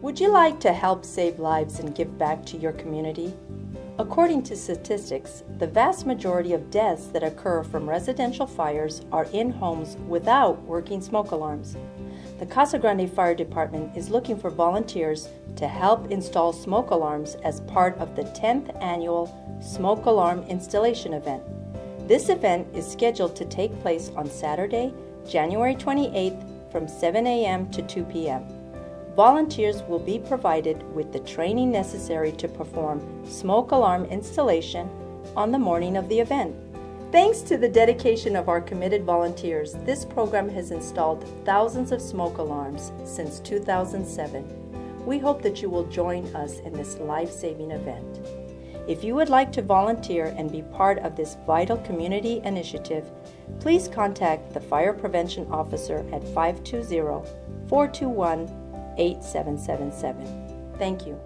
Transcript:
Would you like to help save lives and give back to your community? According to statistics, the vast majority of deaths that occur from residential fires are in homes without working smoke alarms. The Casa Grande Fire Department is looking for volunteers to help install smoke alarms as part of the 10th annual Smoke Alarm Installation event. This event is scheduled to take place on Saturday, January 28th from 7 a.m. to 2 p.m. Volunteers will be provided with the training necessary to perform smoke alarm installation on the morning of the event. Thanks to the dedication of our committed volunteers, this program has installed thousands of smoke alarms since 2007. We hope that you will join us in this life-saving event. If you would like to volunteer and be part of this vital community initiative, please contact the Fire Prevention Officer at 520-421-8777. Thank you.